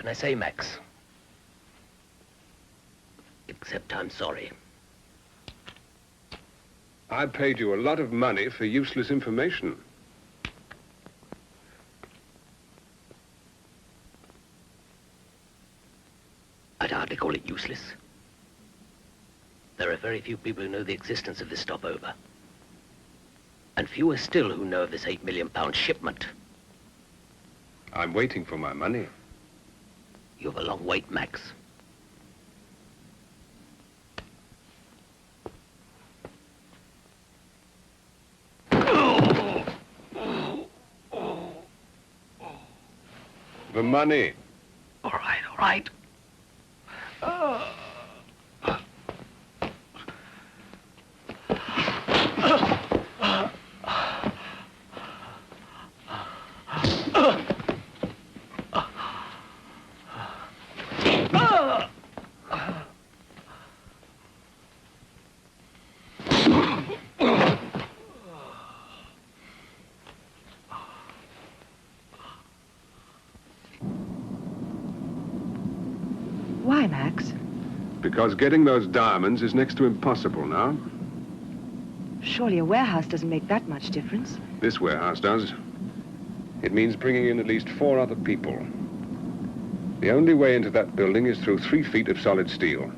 can I say, Max? Except I'm sorry. I paid you a lot of money for useless information. I'd hardly call it useless. There are very few people who know the existence of this stopover. And fewer still who know of this £8 million shipment. I'm waiting for my money. You have a long wait, Max. The money. All right. Why, Max? Because getting those diamonds is next to impossible now. Surely a warehouse doesn't make that much difference. This warehouse does. It means bringing in at least 4 other people. The only way into that building is through 3 feet of solid steel.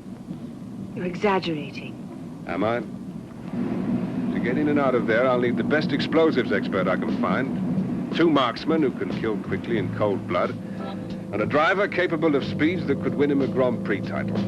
You're exaggerating. Am I? To get in and out of there, I'll need the best explosives expert I can find. 2 marksmen who can kill quickly in cold blood, and a driver capable of speeds that could win him a Grand Prix title.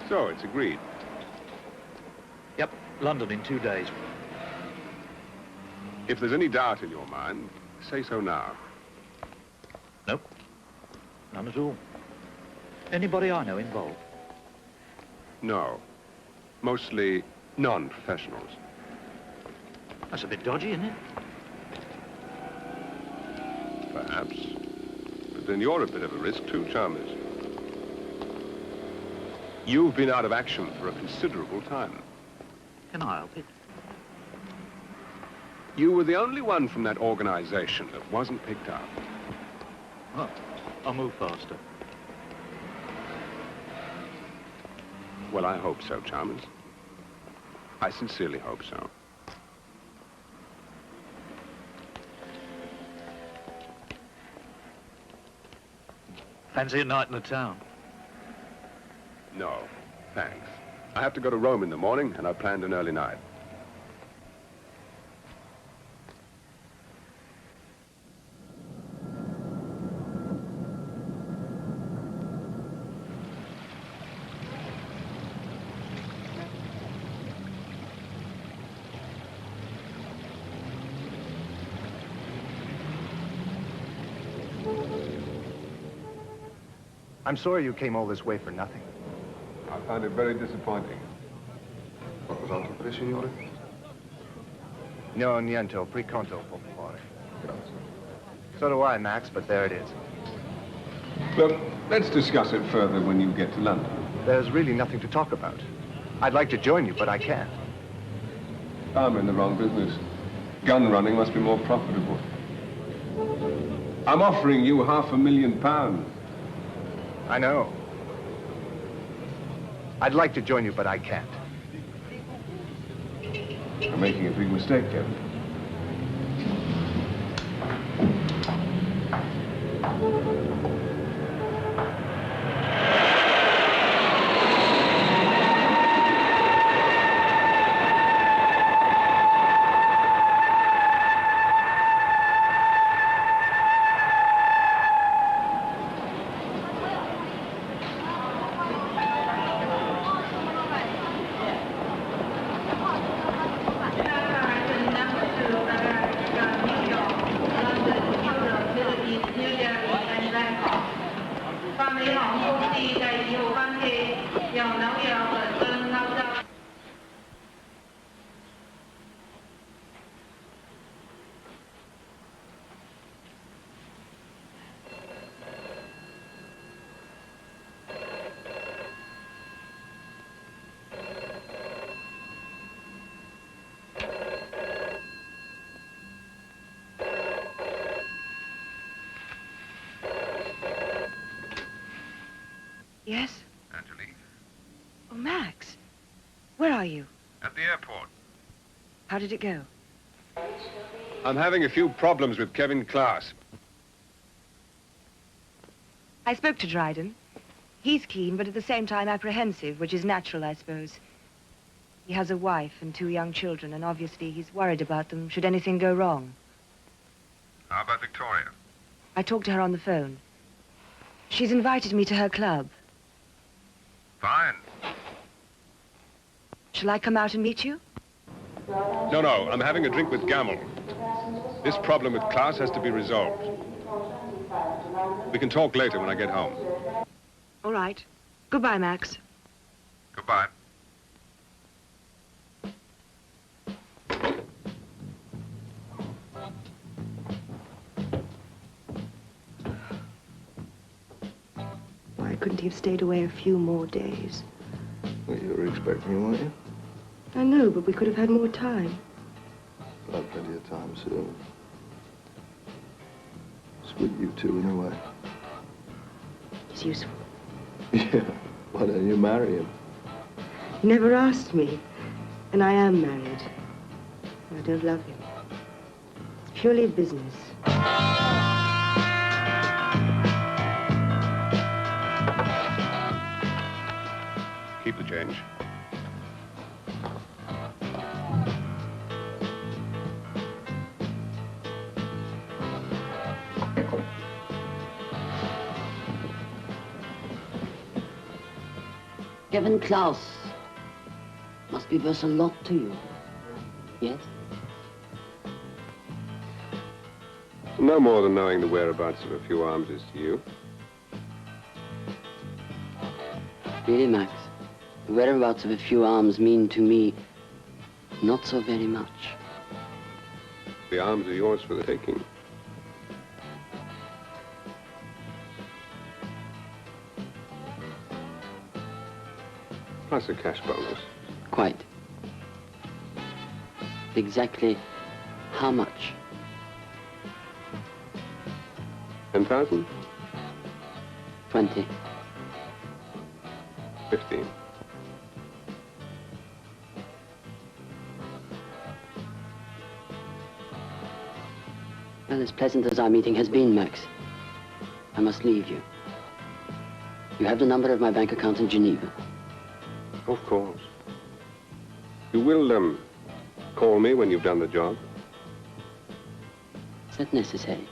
So, it's agreed. Yep, London in 2 days. If there's any doubt in your mind, say so now. Nope, none at all. Anybody I know involved? No. Mostly non-professionals. That's a bit dodgy, isn't it? Perhaps. But then you're a bit of a risk too, Chalmers. You've been out of action for a considerable time. Can I help it? You were the only one from that organization that wasn't picked up. Well, I'll move faster. Well, I hope so, Chalmers. I sincerely hope so. Fancy a night in the town? No, thanks. I have to go to Rome in the morning, and I planned an early night. I'm sorry you came all this way for nothing. I find it very disappointing. What was altro per il signore? No, niente, preconto, por favore. So do I, Max, but there it is. Well, let's discuss it further when you get to London. There's really nothing to talk about. I'd like to join you, but I can't. I'm in the wrong business. Gun running must be more profitable. I'm offering you £500,000. I know. I'd like to join you, but I can't. You're making a big mistake, Kevin. Yes? Angelique, Oh, Max. Where are you? at the airport. How did it go? I'm having a few problems with Kevin Klass. I spoke to Dryden. He's keen, but at the same time apprehensive, which is natural, I suppose. He has a wife and 2 young children, and obviously he's worried about them should anything go wrong. How about Victoria? I talked to her on the phone. She's invited me to her club. Fine. Shall I come out and meet you? No, I'm having a drink with Gamble. This problem with Klaas has to be resolved. We can talk later when I get home. All right. Goodbye, Max. Goodbye. Why couldn't he have stayed away a few more days? Well, you were expecting me, weren't you? I know, but we could have had more time. I'll have plenty of time soon. It's with you two in a way. He's useful. Yeah, why don't you marry him? He never asked me, and I am married. I don't love him. It's purely business. Keep the change. Kevin Klaus must be worth a lot to you. Yes? No more than knowing the whereabouts of a few arms is to you. Really, Max, the whereabouts of a few arms mean to me not so very much. The arms are yours for the taking. Plus a cash bonus. Quite. Exactly how much? 10,000? 20. 15. Well, as pleasant as our meeting has been, Max, I must leave you. You have the number of my bank account in Geneva. Of course. You will, call me when you've done the job. Is that necessary?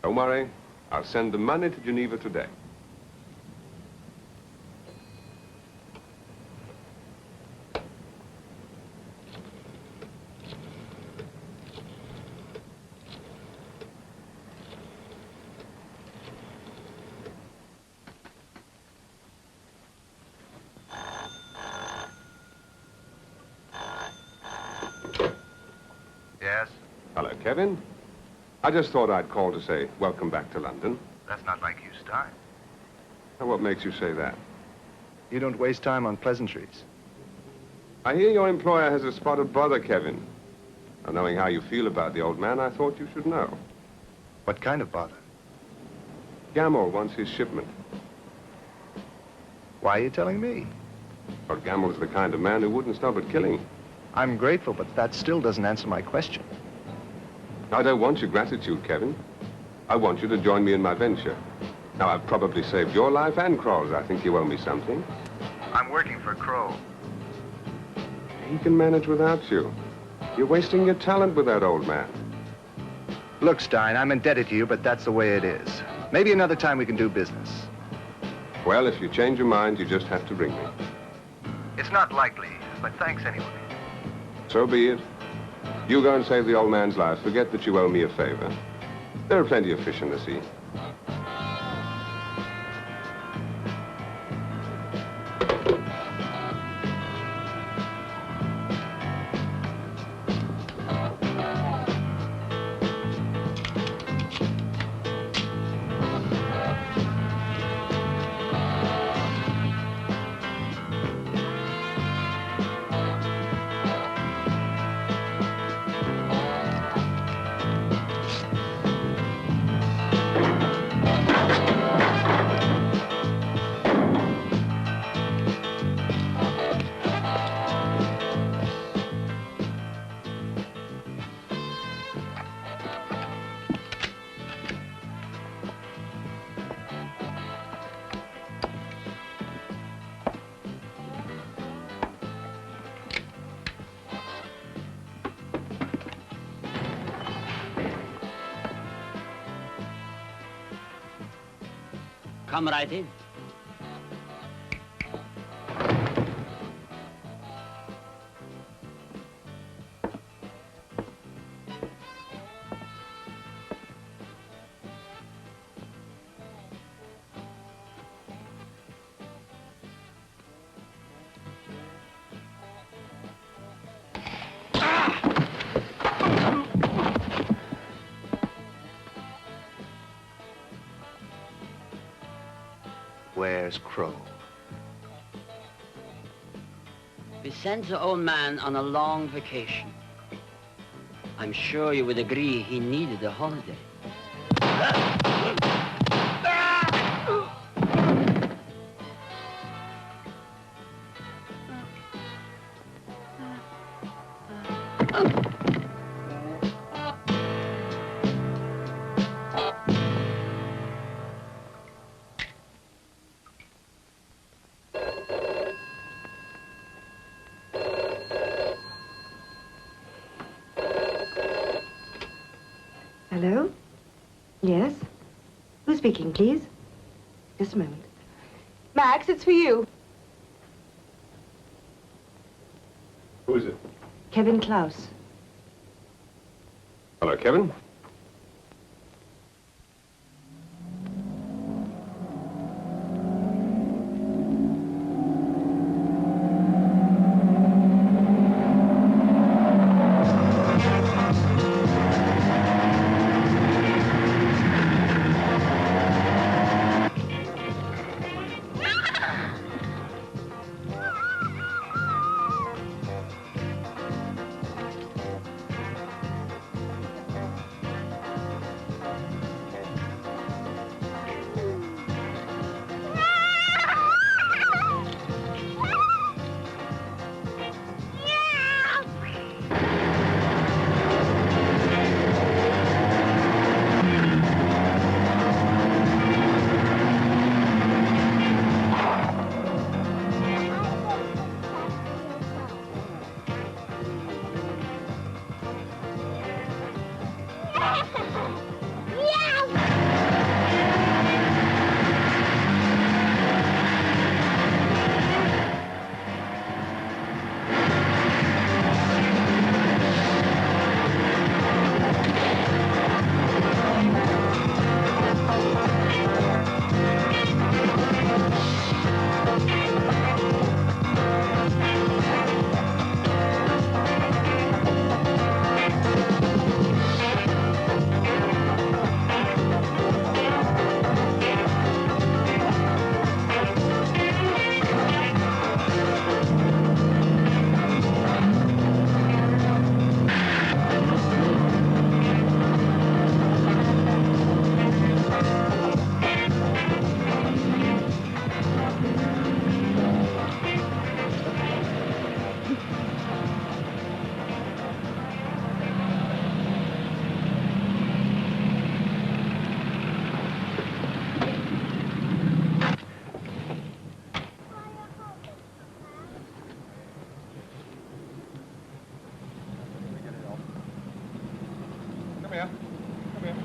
Don't worry. I'll send the money to Geneva today. Yes? Hello, Kevin. I just thought I'd call to say welcome back to London. That's not like you, Stein. Now, what makes you say that? You don't waste time on pleasantries. I hear your employer has a spot of bother, Kevin. Now, knowing how you feel about the old man, I thought you should know. What kind of bother? Gamble wants his shipment. Why are you telling me? But Gamble's the kind of man who wouldn't stop at killing. I'm grateful, but that still doesn't answer my question. I don't want your gratitude, Kevin. I want you to join me in my venture. Now, I've probably saved your life and Kroll's. I think you owe me something. I'm working for Kroll. He can manage without you. You're wasting your talent with that old man. Look, Stein, I'm indebted to you, but that's the way it is. Maybe another time we can do business. Well, if you change your mind, you just have to ring me. It's not likely, but thanks anyway. So be it. You go and save the old man's life. Forget that you owe me a favor. There are plenty of fish in the sea. Come right in. Where's Crow? We sent the old man on a long vacation. I'm sure you would agree he needed a holiday. Hello? Yes? Who's speaking, please? Just a moment. Max, it's for you. Who is it? Kevin Klaus. Hello, Kevin. Come here. Come here.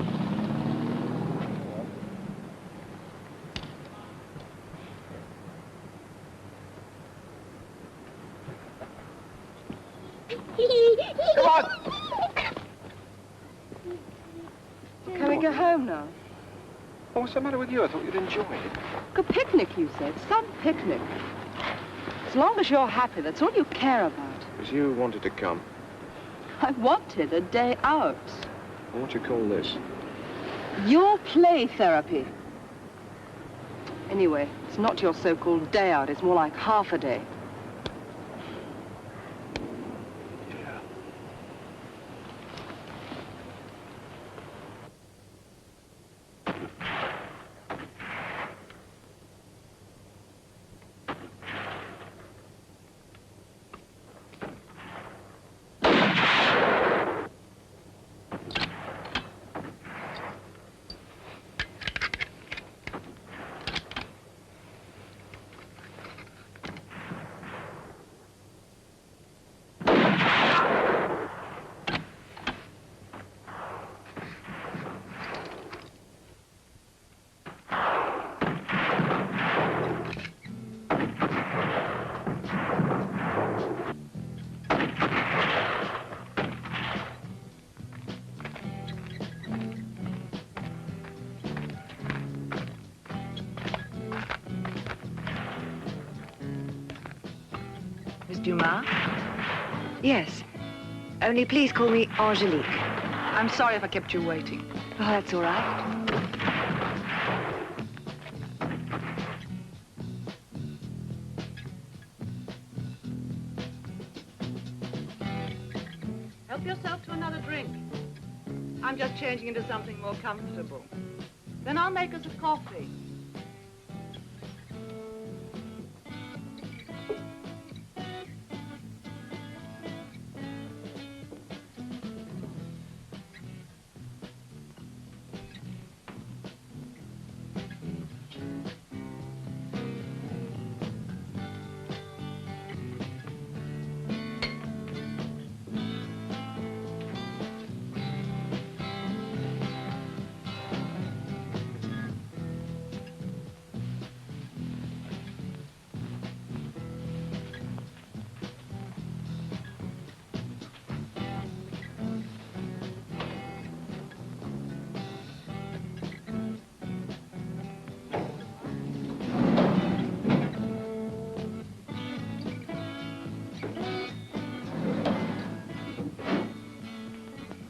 Come on! Can we go home now? Oh, what's the matter with you? I thought you'd enjoy it. A picnic, you said. Some picnic. As long as you're happy, that's all you care about. Because you wanted to come. I wanted a day out. What do you call this? Your play therapy. Anyway, it's not your so-called day out. It's more like half a day. Miss Dumas? Yes. Only please call me Angelique. I'm sorry if I kept you waiting. Oh, that's all right. Help yourself to another drink. I'm just changing into something more comfortable. Then I'll make us a coffee.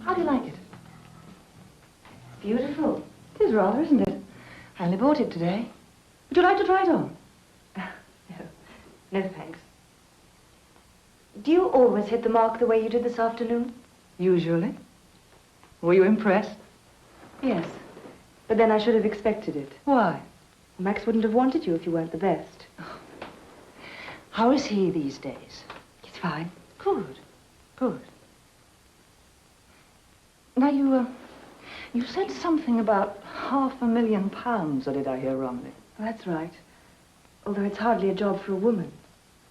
How do you like it? It's beautiful. It is rather, isn't it? I only bought it today. Would you like to try it on? No. No, thanks. Do you always hit the mark the way you did this afternoon? Usually. Were you impressed? Yes. But then I should have expected it. Why? Max wouldn't have wanted you if you weren't the best. How is he these days? He's fine. Good. Good. Now, you said something about £500,000, or did I hear wrongly? That's right. Although it's hardly a job for a woman.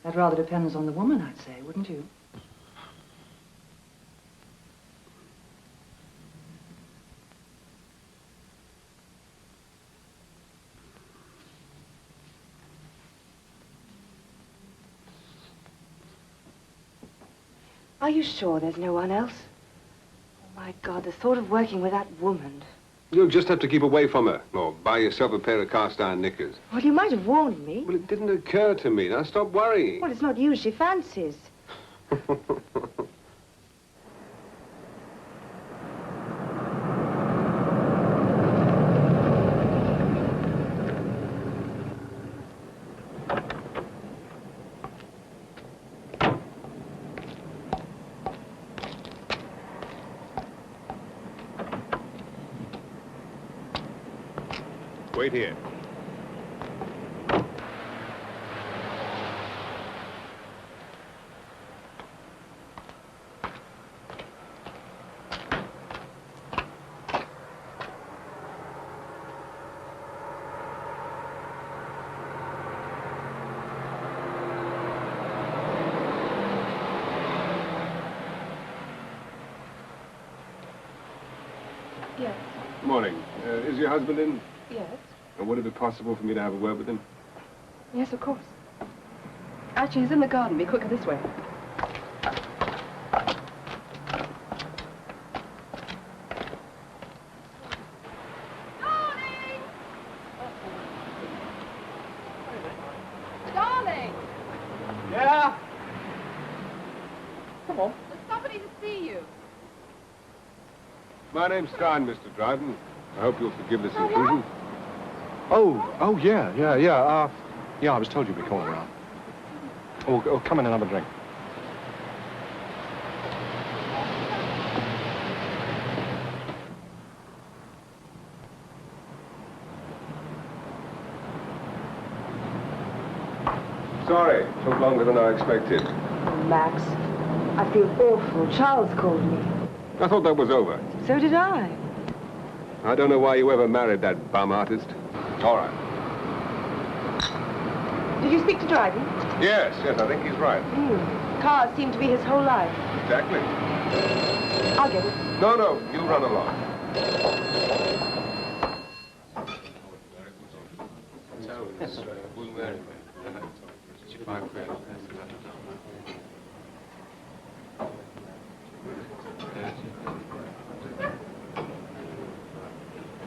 That rather depends on the woman, I'd say, wouldn't you? Are you sure there's no one else? Oh, my God, the thought of working with that woman. You'll just have to keep away from her, or buy yourself a pair of cast-iron knickers. Well, you might have warned me. Well, it didn't occur to me. Now, stop worrying. Well, it's not you she fancies. Wait here. Yes. Morning. Is your husband in? Yes. And would it be possible for me to have a word with him? Yes, of course. Actually, he's in the garden. Be quicker this way. Darling! Yeah? Come on. There's somebody to see you. My name's Stein, Mr. Dryden. I hope you'll forgive this intrusion. Oh, yeah. Yeah, I was told you'd be calling around. Oh, come in and have a drink. Sorry, took longer than I expected. Oh, Max, I feel awful. Charles called me. I thought that was over. So did I. I don't know why you ever married that bum artist. All right. Did you speak to Dryden? Yes, I think he's right. Cars seem to be his whole life. Exactly. I'll get it. No, you run along.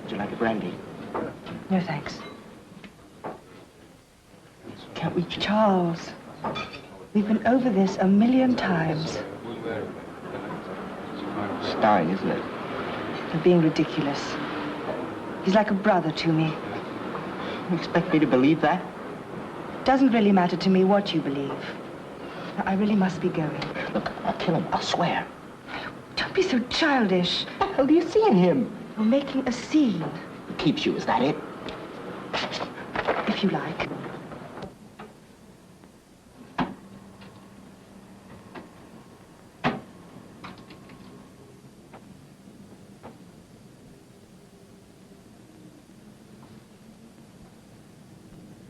Would you like a brandy? No, thanks. Can't we, Charles? We've been over this a million times. Stein, isn't it? You're being ridiculous. He's like a brother to me. You expect me to believe that? Doesn't really matter to me what you believe. I really must be going. Look, I'll kill him. I'll swear. Don't be so childish. What the hell do you see in him? You're making a scene, It keeps you, is that it? if you like.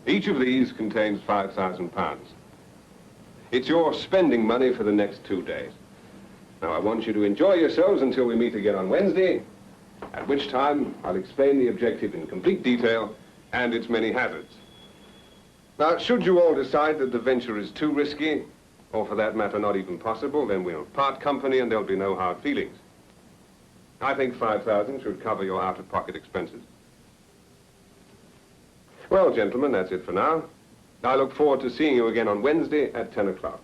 Each of these contains £5,000. It's your spending money for the next 2 days. Now, I want you to enjoy yourselves until we meet again on Wednesday, at which time I'll explain the objective in complete detail and its many hazards. Now, should you all decide that the venture is too risky, or for that matter not even possible, then we'll part company and there'll be no hard feelings. I think 5,000 should cover your out-of-pocket expenses. Well, gentlemen, that's it for now. I look forward to seeing you again on Wednesday at 10 o'clock.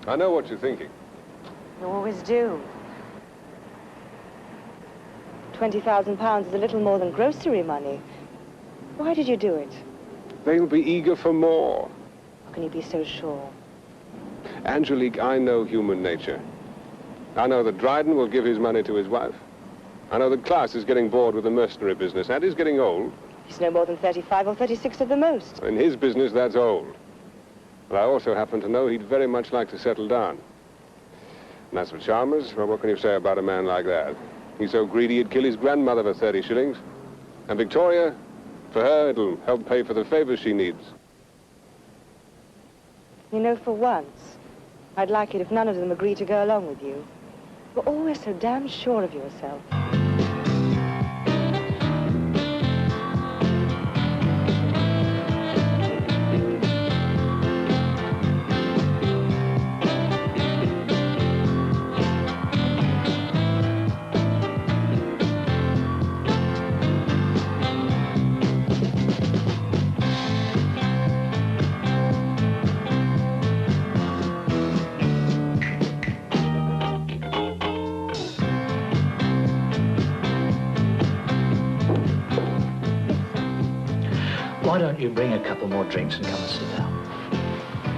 I know what you're thinking. You always do. £20,000 is a little more than grocery money. Why did you do it? They'll be eager for more. How can you be so sure? Angelique, I know human nature. I know that Dryden will give his money to his wife. I know that Klaus is getting bored with the mercenary business, and he's getting old. He's no more than 35 or 36 at the most. In his business, that's old. But I also happen to know he'd very much like to settle down. And as for Chalmers, well, what can you say about a man like that? He's so greedy he'd kill his grandmother for 30 shillings. And Victoria, for her, it'll help pay for the favors she needs. You know, for once, I'd like it if none of them agree to go along with you. You're always so damn sure of yourself. Why don't you bring a couple more drinks and come and sit down?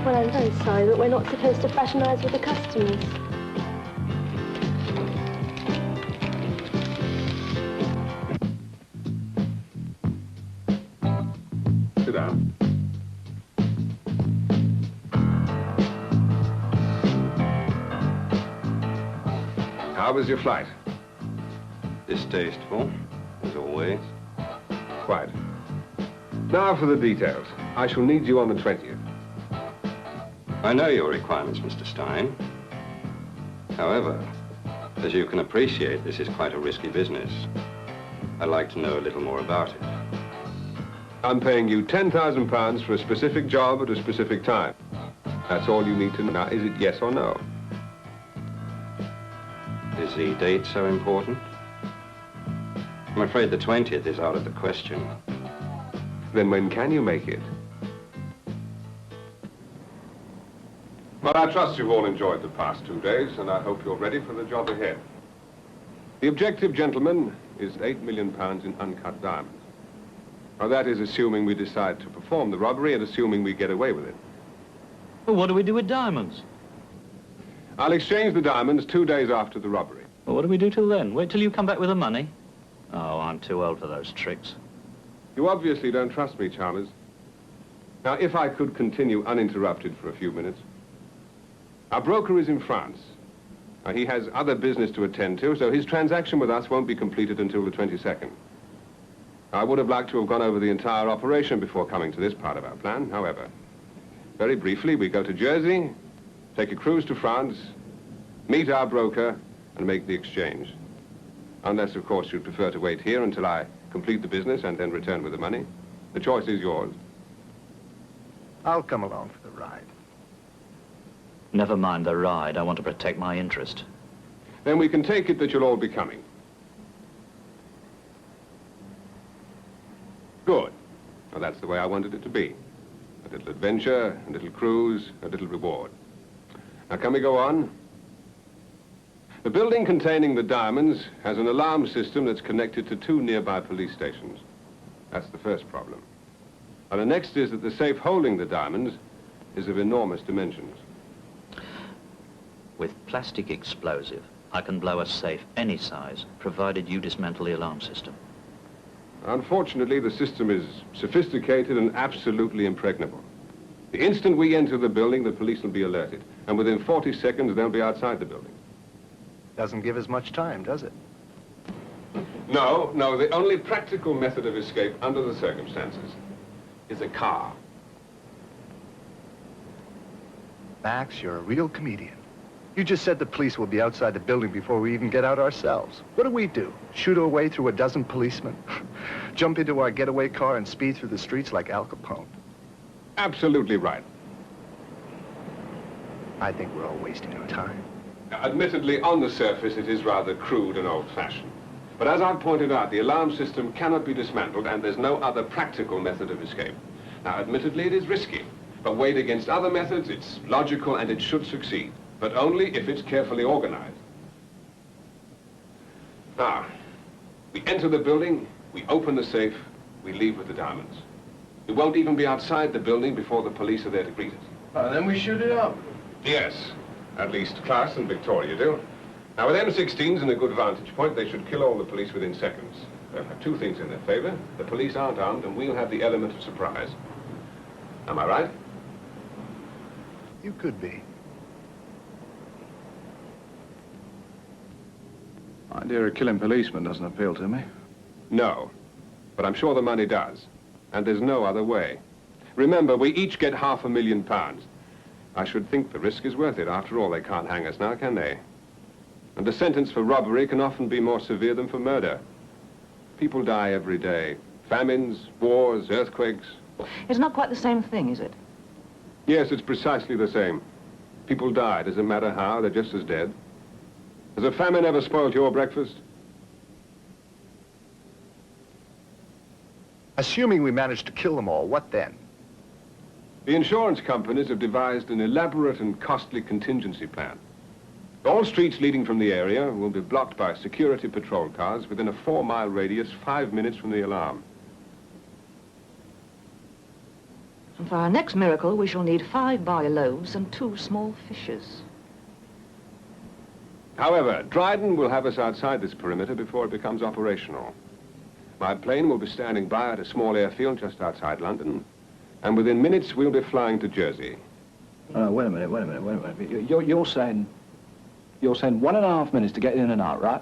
Well, I'm very sorry, but we're not supposed to fraternize with the customers. Sit down. How was your flight? Distasteful, as always. Quite. Now for the details. I shall need you on the 20th. I know your requirements, Mr. Stein. However, as you can appreciate, this is quite a risky business. I'd like to know a little more about it. I'm paying you £10,000 for a specific job at a specific time. That's all you need to know. Now, is it yes or no? Is the date so important? I'm afraid the 20th is out of the question. Then when can you make it? Well, I trust you've all enjoyed the past 2 days, and I hope you're ready for the job ahead. The objective, gentlemen, is £8 million in uncut diamonds. Now, that is assuming we decide to perform the robbery and assuming we get away with it. Well, what do we do with diamonds? I'll exchange the diamonds 2 days after the robbery. Well, what do we do till then? Wait till you come back with the money? Oh, I'm too old for those tricks. You obviously don't trust me, Chalmers. Now, if I could continue uninterrupted for a few minutes. Our broker is in France. Now, he has other business to attend to, so his transaction with us won't be completed until the 22nd. I would have liked to have gone over the entire operation before coming to this part of our plan. However, very briefly, we go to Jersey, take a cruise to France, meet our broker, and make the exchange. Unless, of course, you'd prefer to wait here until I complete the business and then return with the money. The choice is yours. I'll come along for the ride. Never mind the ride. I want to protect my interest. Then we can take it that you'll all be coming. Good. Now, that's the way I wanted it to be. A little adventure, a little cruise, a little reward. Now, can we go on? The building containing the diamonds has an alarm system that's connected to 2 nearby police stations. That's the first problem. And the next is that the safe holding the diamonds is of enormous dimensions. With plastic explosive, I can blow a safe any size, provided you dismantle the alarm system. Unfortunately, the system is sophisticated and absolutely impregnable. The instant we enter the building, the police will be alerted. And within 40 seconds, they'll be outside the building. Doesn't give us much time, does it? No, the only practical method of escape under the circumstances is a car. Max, you're a real comedian. You just said the police will be outside the building before we even get out ourselves. What do? Shoot our way through a dozen policemen? Jump into our getaway car and speed through the streets like Al Capone? Absolutely right. I think we're all wasting our time. Now, admittedly, on the surface, it is rather crude and old-fashioned. But as I've pointed out, the alarm system cannot be dismantled, and there's no other practical method of escape. Now, admittedly, it is risky, but weighed against other methods, it's logical and it should succeed. But only if it's carefully organized. Now, we enter the building, we open the safe, we leave with the diamonds. We won't even be outside the building before the police are there to greet us. Then we shoot it up. Yes, at least Klaas and Victoria do. Now, with M16s and a good vantage point, they should kill all the police within seconds. They'll have 2 things in their favor. The police aren't armed, and we'll have the element of surprise. Am I right? You could be. The idea of killing policemen doesn't appeal to me. No, but I'm sure the money does. And there's no other way. Remember, we each get £500,000. I should think the risk is worth it. After all, they can't hang us now, can they? And the sentence for robbery can often be more severe than for murder. People die every day. Famines, wars, earthquakes. It's not quite the same thing, is it? Yes, it's precisely the same. People die. Doesn't matter how, they're just as dead. Has a famine ever spoiled your breakfast? Assuming we manage to kill them all, what then? The insurance companies have devised an elaborate and costly contingency plan. All streets leading from the area will be blocked by security patrol cars within a 4-mile radius, 5 minutes from the alarm. And for our next miracle, we shall need 5 barley loaves and 2 small fishes. However, Dryden will have us outside this perimeter before it becomes operational. My plane will be standing by at a small airfield just outside London, and within minutes we'll be flying to Jersey. Wait a minute. You're saying 1.5 minutes to get in and out, right?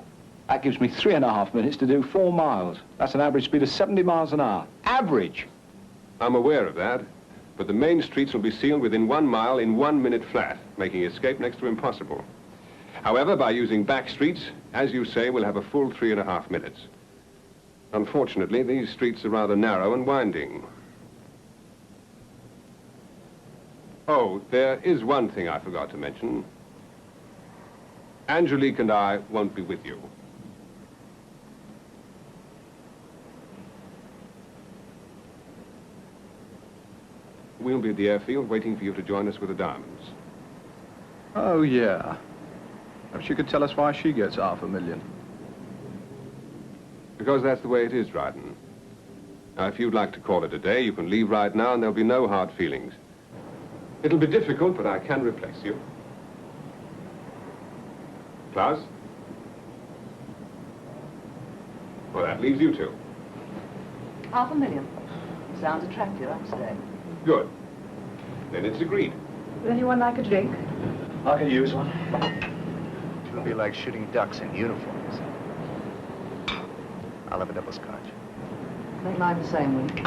That gives me 3.5 minutes to do 4 miles. That's an average speed of 70 miles an hour. Average! I'm aware of that, but the main streets will be sealed within 1 mile in 1 minute flat, making escape next to impossible. However, by using back streets, as you say, we'll have a full 3.5 minutes. Unfortunately, these streets are rather narrow and winding. Oh, there is one thing I forgot to mention. Angelique and I won't be with you. We'll be at the airfield waiting for you to join us with the diamonds. Oh, yeah. Perhaps you could tell us why she gets $500,000. Because that's the way it is, Dryden. Now, if you'd like to call it a day, you can leave right now and there'll be no hard feelings. It'll be difficult, but I can replace you. Klaus? Well, that leaves you two. $500,000. Sounds attractive, I'd say. Good. Then it's agreed. Would anyone like a drink? I could use one. It would be like shooting ducks in uniforms. I'll have a double scotch. Make mine the same, will you?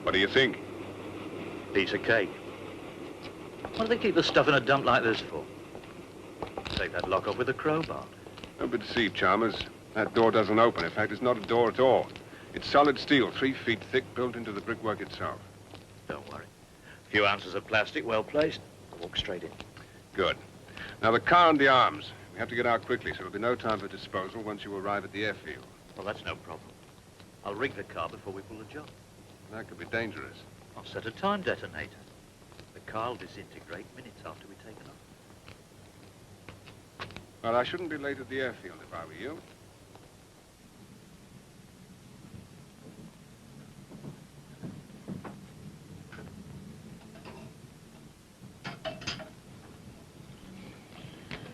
What do you think? Piece of cake. What do they keep the stuff in a dump like this for? Take that lock off with a crowbar. Don't be deceived, Chalmers. That door doesn't open. In fact, it's not a door at all. It's solid steel, 3 feet thick, built into the brickwork itself. Don't worry. A few ounces of plastic, well placed. I'll walk straight in. Good. Now, the car and the arms. We have to get out quickly, so there'll be no time for disposal once you arrive at the airfield. Well, that's no problem. I'll rig the car before we pull the job. That could be dangerous. I'll set a time detonator. The car will disintegrate minutes after we've taken off. Well, I shouldn't be late at the airfield if I were you.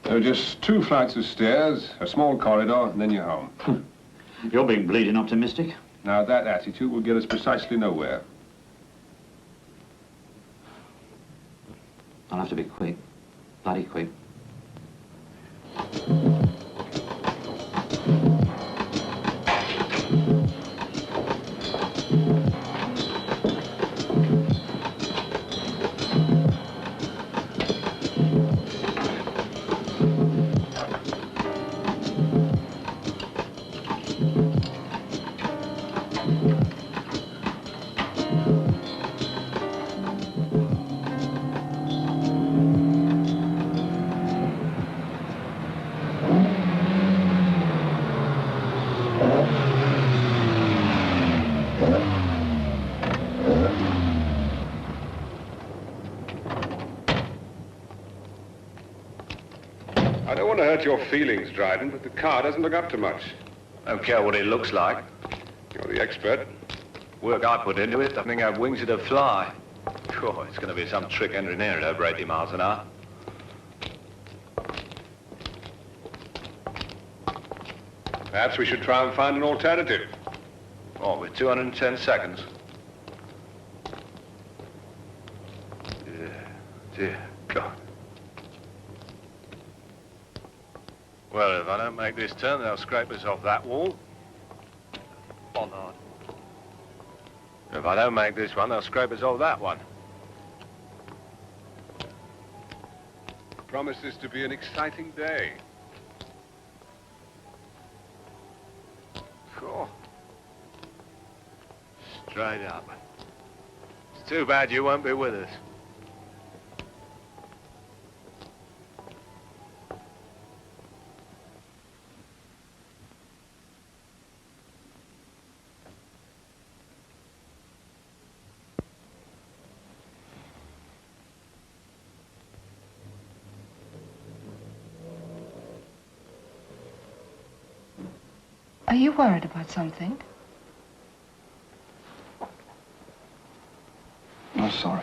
There are just 2 flights of stairs, a small corridor, and then you're home. You're being bleeding optimistic. Now, that attitude will get us precisely nowhere. I'll have to be quick. Bloody quick. I don't want to hurt your feelings, Dryden, but the car doesn't look up to much. I don't care what it looks like. You're the expert. Work I put into it, I think I have wings to fly. Sure, it's going to be some trick engineer at over 80 miles an hour. Perhaps we should try and find an alternative. Oh, with 210 seconds. Dear God. Well, if I don't make this turn, they'll scrape us off that wall. Bollard. If I don't make this one, they'll scrape us off that one. Promises to be an exciting day. Cool. Straight up. It's too bad you won't be with us. Are you worried about something? I'm sorry.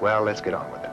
Well, let's get on with it.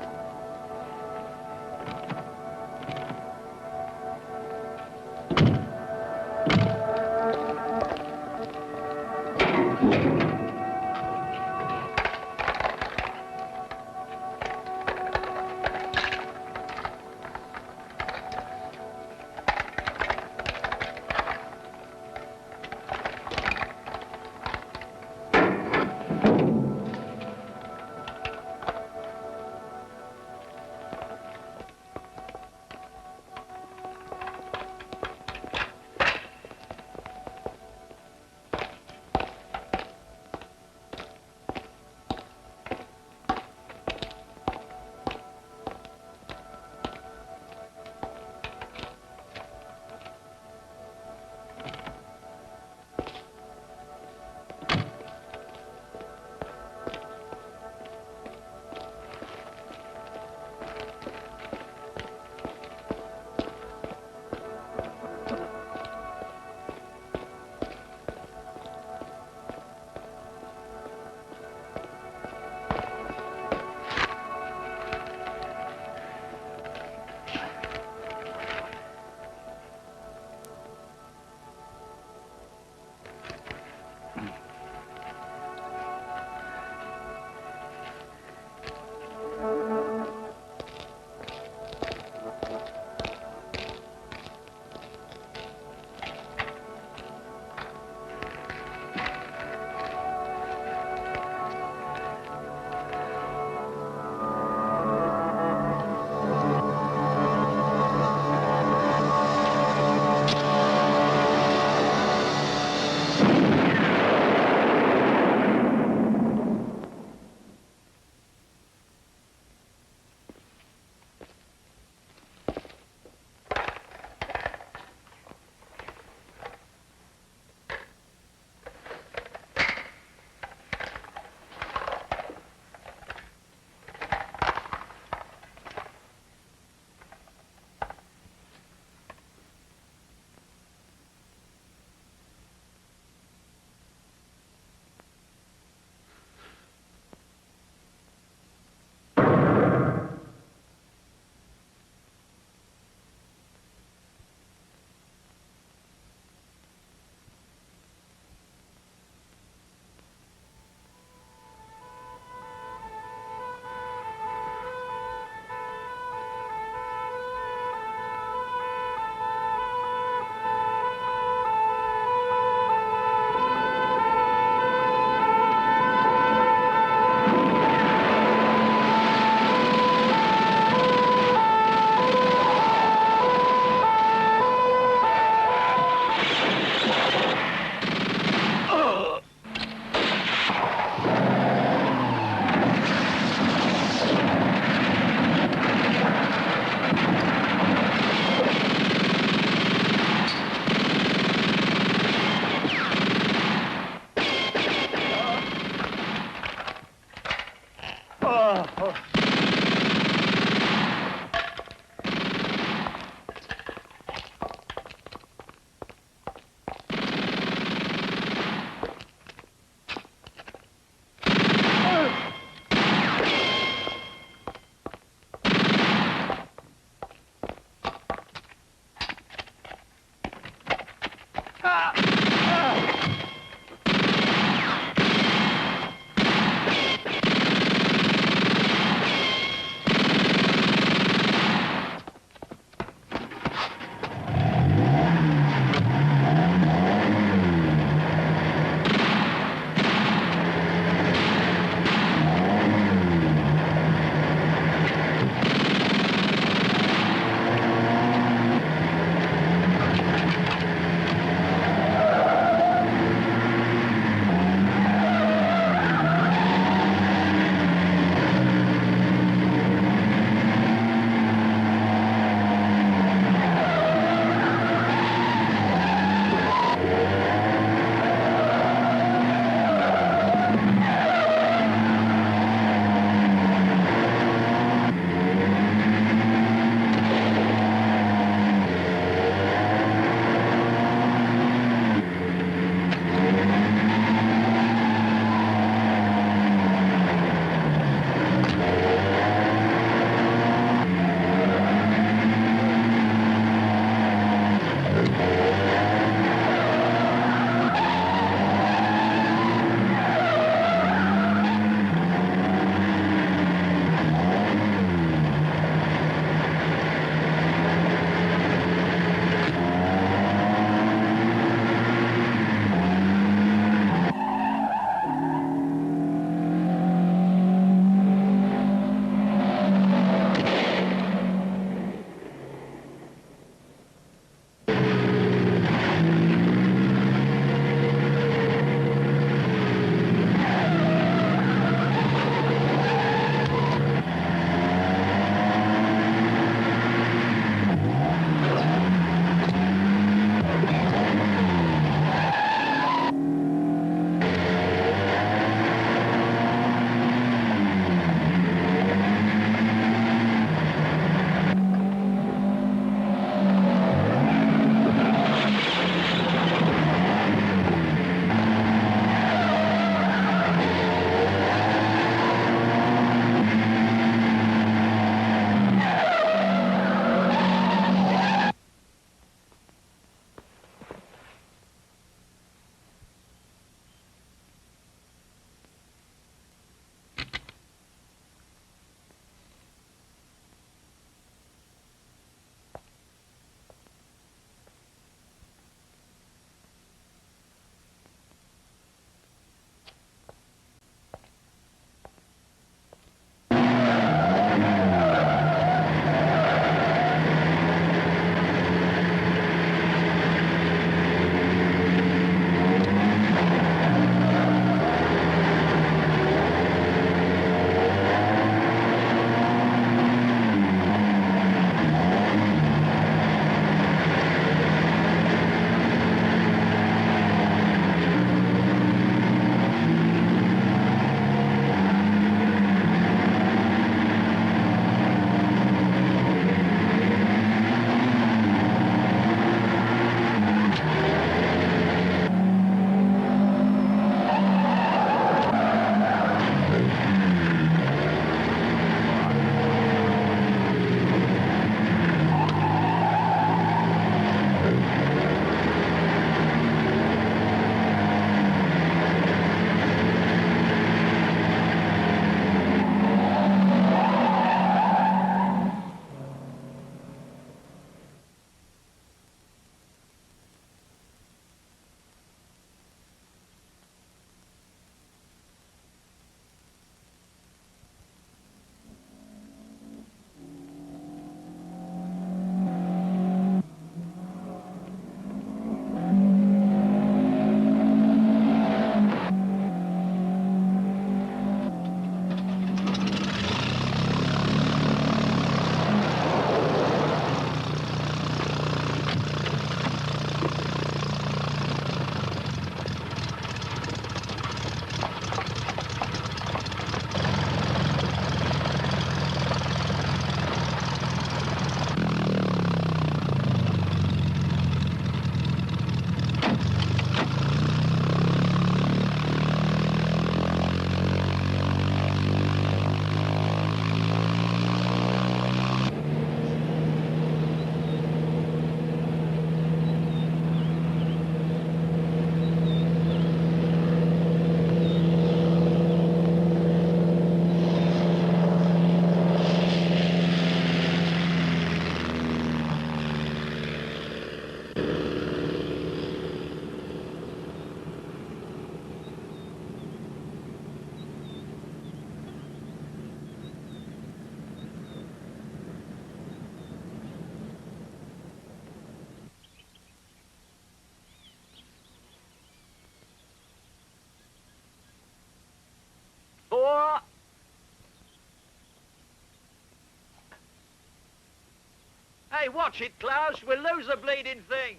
Hey, watch it, Klaus. We'll lose the bleeding thing.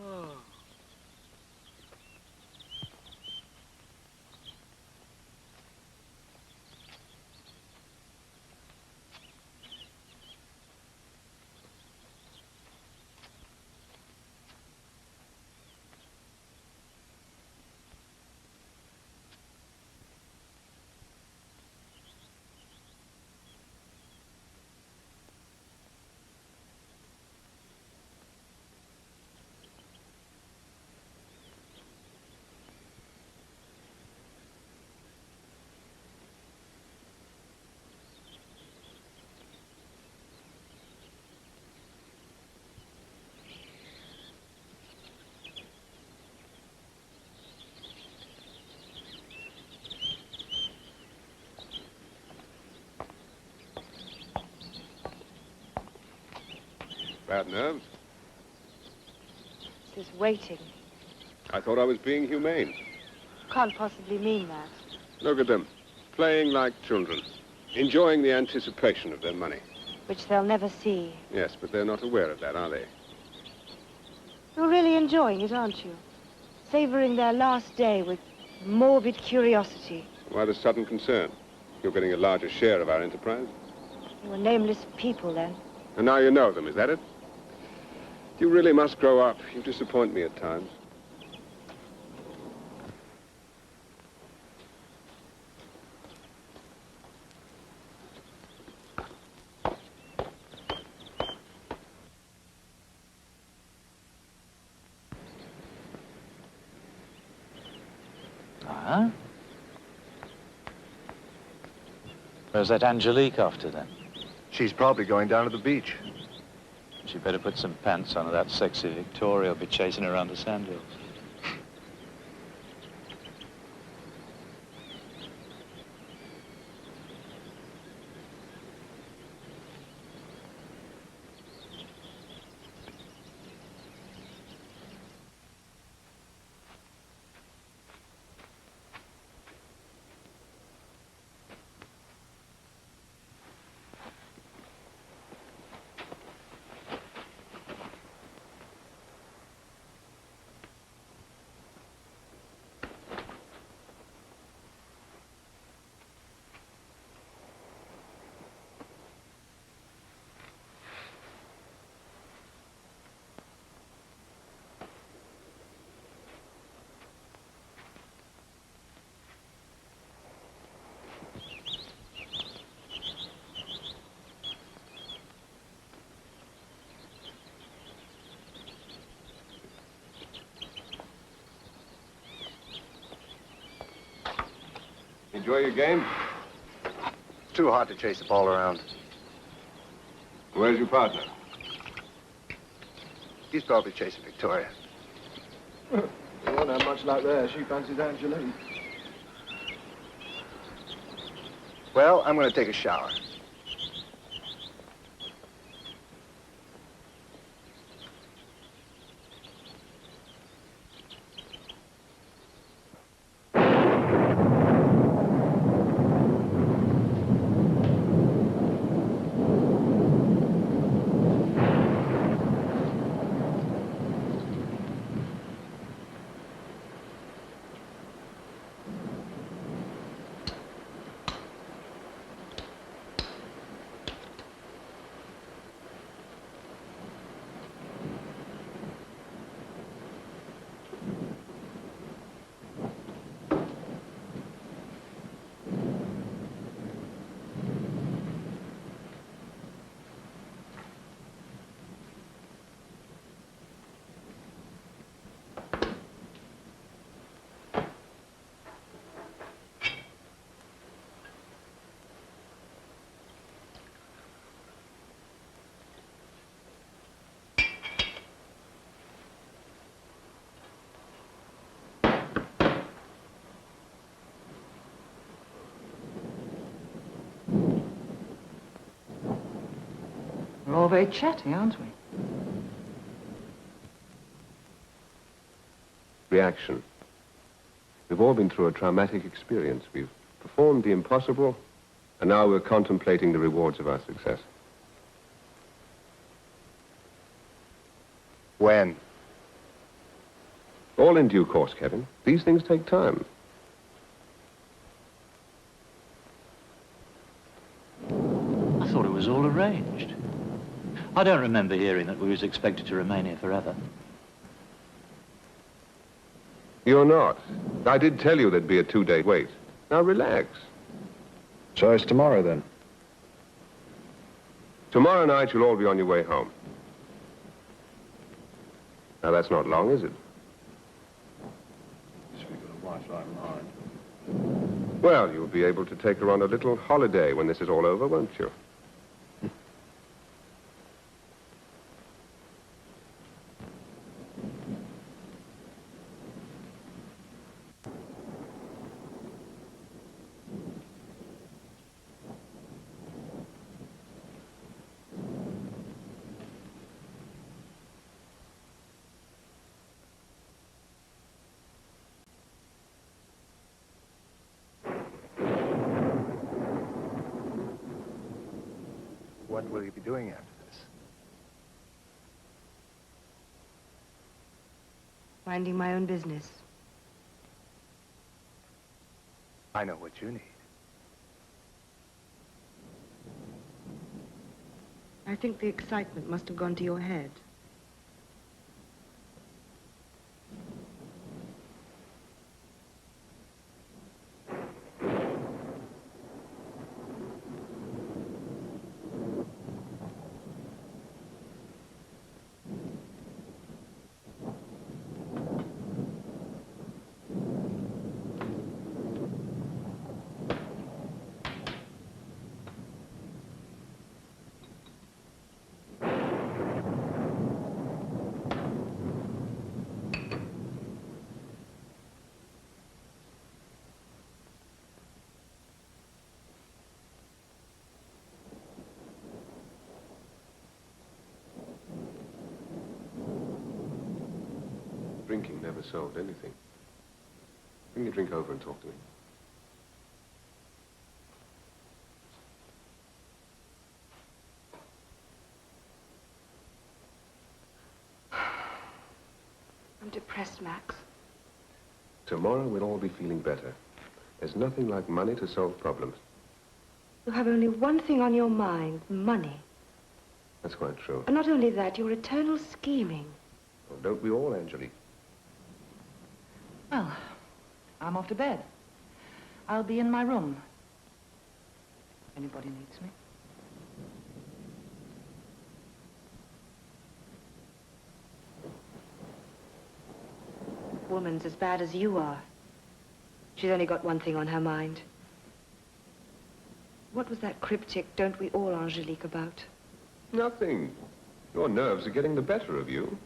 Oh. Bad nerves? This waiting. I thought I was being humane. Can't possibly mean that. Look at them, playing like children, enjoying the anticipation of their money. Which they'll never see. Yes, but they're not aware of that, are they? You're really enjoying it, aren't you? Savoring their last day with morbid curiosity. Why the sudden concern? You're getting a larger share of our enterprise. You were nameless people then. And now you know them, is that it? You really must grow up. You disappoint me at times. Huh? Where's that Angelique off to, then? She's probably going down to the beach. She better put some pants on, or that sexy Victoria will be chasing her around the sandhills. Enjoy your game? Too hard to chase the ball around. Where's your partner? He's probably chasing Victoria. You won't have much luck there. She fancies Angelique. Well, I'm going to take a shower. We're all very chatty, aren't we? Reaction. We've all been through a traumatic experience. We've performed the impossible, and now we're contemplating the rewards of our success. When? All in due course, Kevin. These things take time. I thought it was all arranged. I don't remember hearing that we was expected to remain here forever. You're not. I did tell you there'd be a 2-day wait. Now relax. So it's tomorrow, then? Tomorrow night, you'll all be on your way home. Now, that's not long, is it? Speaking of wife like mine. Well, you'll be able to take her on a little holiday when this is all over, won't you? What will you be doing after this? Minding my own business. I know what you need. I think the excitement must have gone to your head. Drinking never solved anything. Bring your drink over and talk to me. I'm depressed, Max. Tomorrow we'll all be feeling better. There's nothing like money to solve problems. You have only one thing on your mind, money. That's quite true. And not only that, your eternal scheming. Well, don't we all, Angelique? Well, I'm off to bed. I'll be in my room. If anybody needs me. Woman's as bad as you are. She's only got one thing on her mind. What was that cryptic, don't we all, Angelique, about? Nothing. Your nerves are getting the better of you.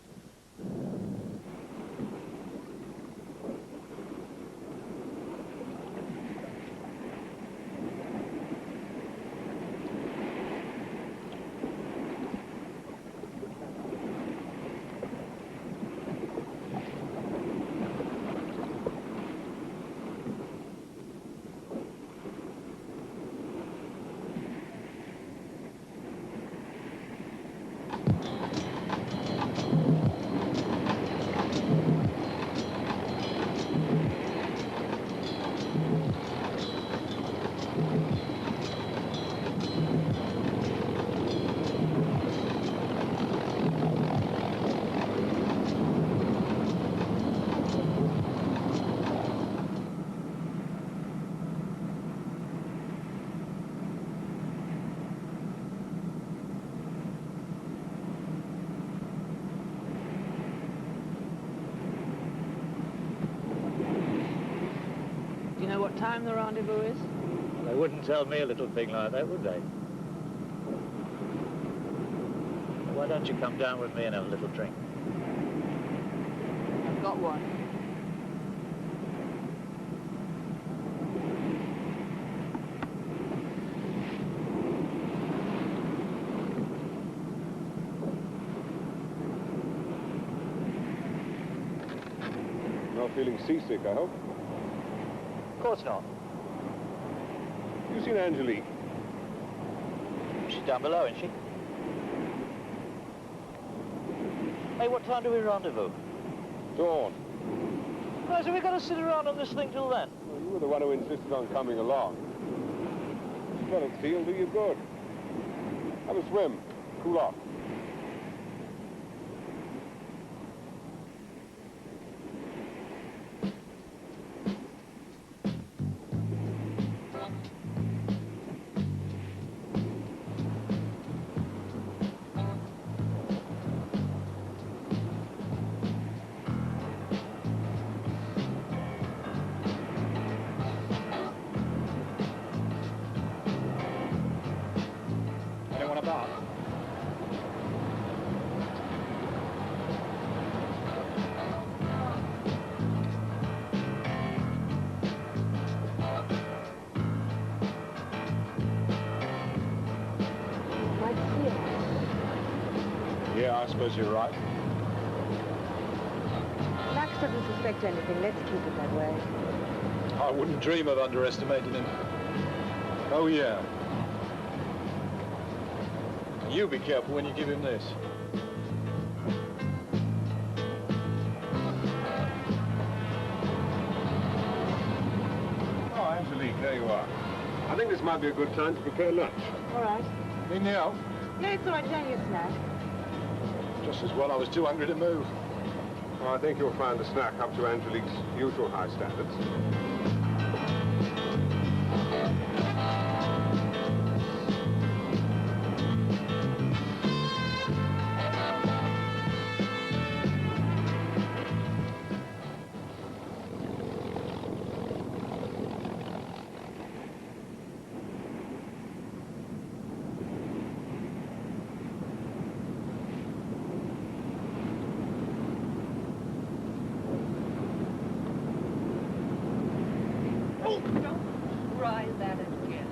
Do you know what time the rendezvous is? They wouldn't tell me a little thing like that, would they? Why don't you come down with me and have a little drink? I've got one. Not feeling seasick, I hope? Of course not. You seen Angelique? She's down below, isn't she? Hey, what time do we rendezvous? Dawn. Right, so we've got to sit around on this thing till then? Well, you were the one who insisted on coming along. Well, it's tea will do you good. Have a swim. Cool off. Anyone about? Yeah, I suppose you're right. Max doesn't suspect anything. Let's keep it that way. I wouldn't dream of underestimating him. Oh, yeah. You be careful when you give him this. Oh, Angelique, there you are. I think this might be a good time to prepare lunch. All right. Need any help? No, it's all right. It's only a snack. Just as well I was too hungry to move. Well, I think you'll find the snack up to Angelique's usual high standards. Try that again.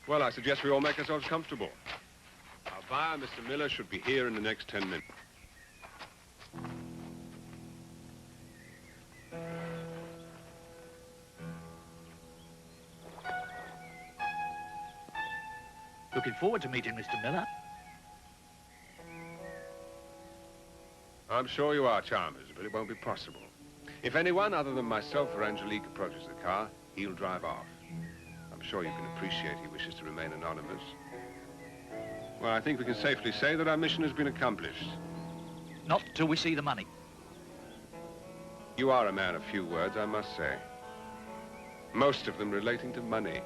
Well, I suggest we all make ourselves comfortable. Our buyer, Mr. Miller, should be here in the next 10 minutes. Looking forward to meeting Mr. Miller. I'm sure you are, Chalmers, but it won't be possible. If anyone other than myself or Angelique approaches the car, he'll drive off. I'm sure you can appreciate he wishes to remain anonymous. Well, I think we can safely say that our mission has been accomplished. Not till we see the money. You are a man of few words, I must say. Most of them relating to money.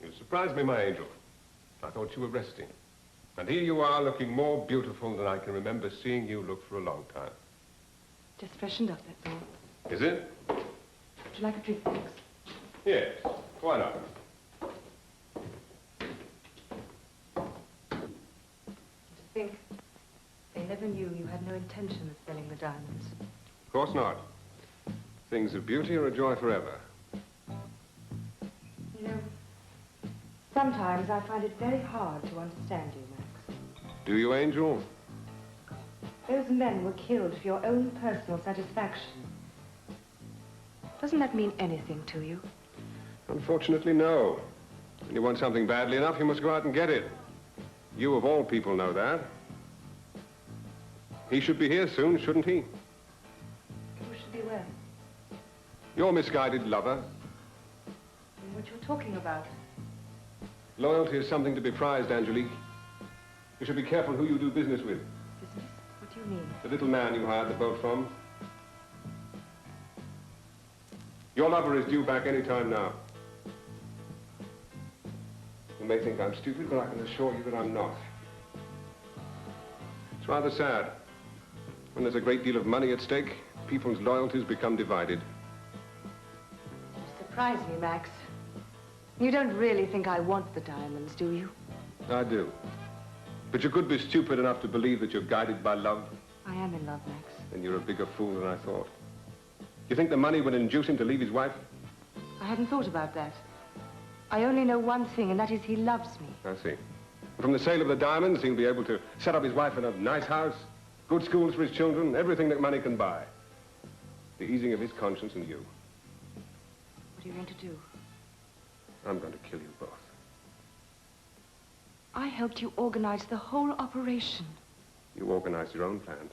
You surprised me, my angel. I thought you were resting. And here you are, looking more beautiful than I can remember seeing you look for a long time. Just freshened up, that's all. Is it? Would you like a drink, Max? Yes. Why not? To think they never knew you had no intention of selling the diamonds. Of course not. Things of beauty are a joy forever. You know, sometimes I find it very hard to understand you, Max. Do you, Angel? Those men were killed for your own personal satisfaction. Doesn't that mean anything to you? Unfortunately, no. When you want something badly enough, you must go out and get it. You, of all people, know that. He should be here soon, shouldn't he? Who should be where? Your misguided lover. What you're talking about? Loyalty is something to be prized, Angelique. You should be careful who you do business with. Business? What do you mean? The little man you hired the boat from. Your lover is due back any time now. You may think I'm stupid, but I can assure you that I'm not. It's rather sad. When there's a great deal of money at stake, people's loyalties become divided. You surprise me, Max. You don't really think I want the diamonds, do you? I do. But you could be stupid enough to believe that you're guided by love. I am in love, Max. Then you're a bigger fool than I thought. You think the money would induce him to leave his wife? I hadn't thought about that. I only know one thing, and that is he loves me. I see. From the sale of the diamonds, he'll be able to set up his wife in a nice house, good schools for his children, everything that money can buy. The easing of his conscience and you. What are you going to do? I'm going to kill you both. I helped you organize the whole operation. You organized your own plans.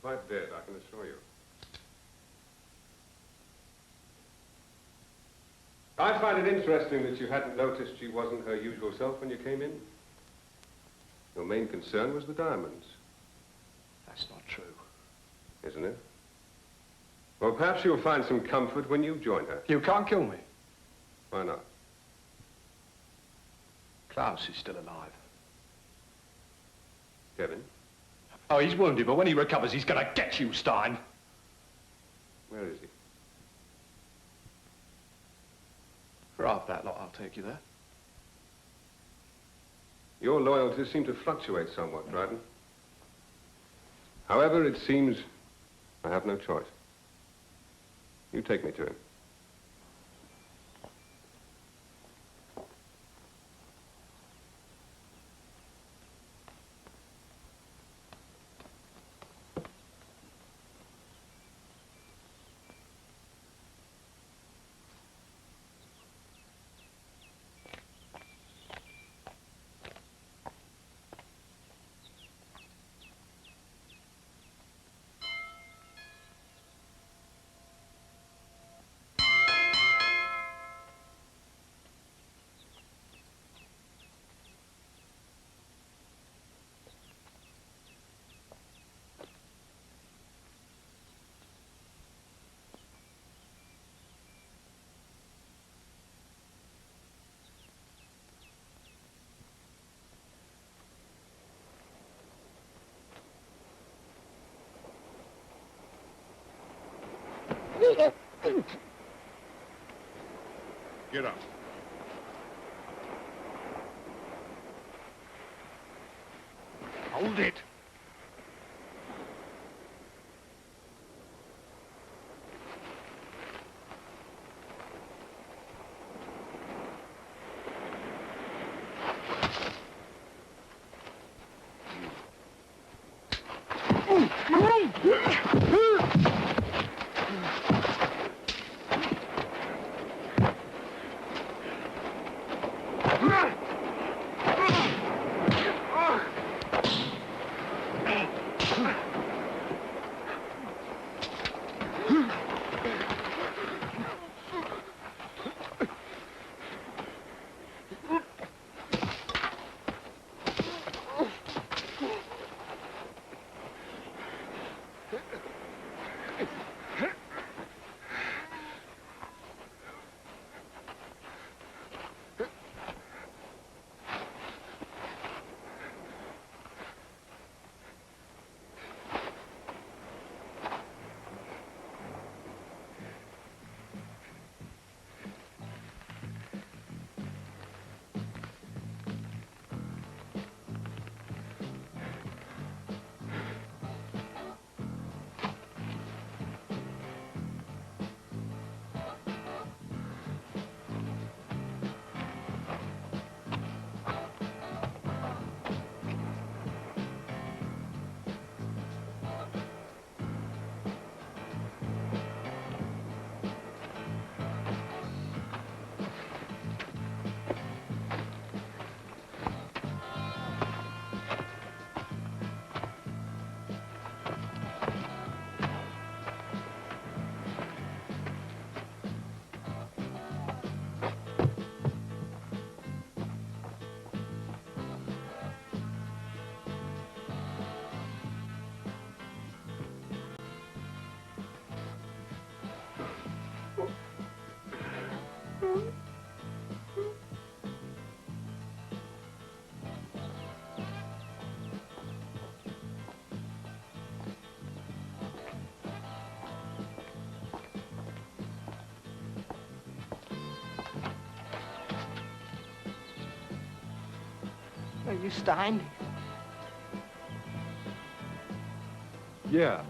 Quite dead, I can assure you. I find it interesting that you hadn't noticed she wasn't her usual self when you came in. Your main concern was the diamonds. That's not true. Isn't it? Well, perhaps you'll find some comfort when you join her. You can't kill me. Why not? Klaus is still alive. Kevin? Oh, he's wounded, but when he recovers, he's gonna get you, Stein. Where is he? For half that lot, I'll take you there. Your loyalties seem to fluctuate somewhat, Dryden. However, it seems I have no choice. You take me to him. Get up. Hold it. Are you Stein? Yeah.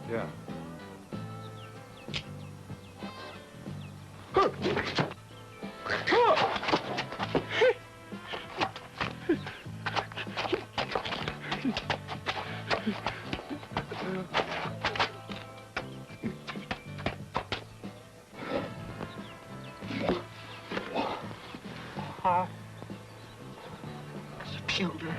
Children.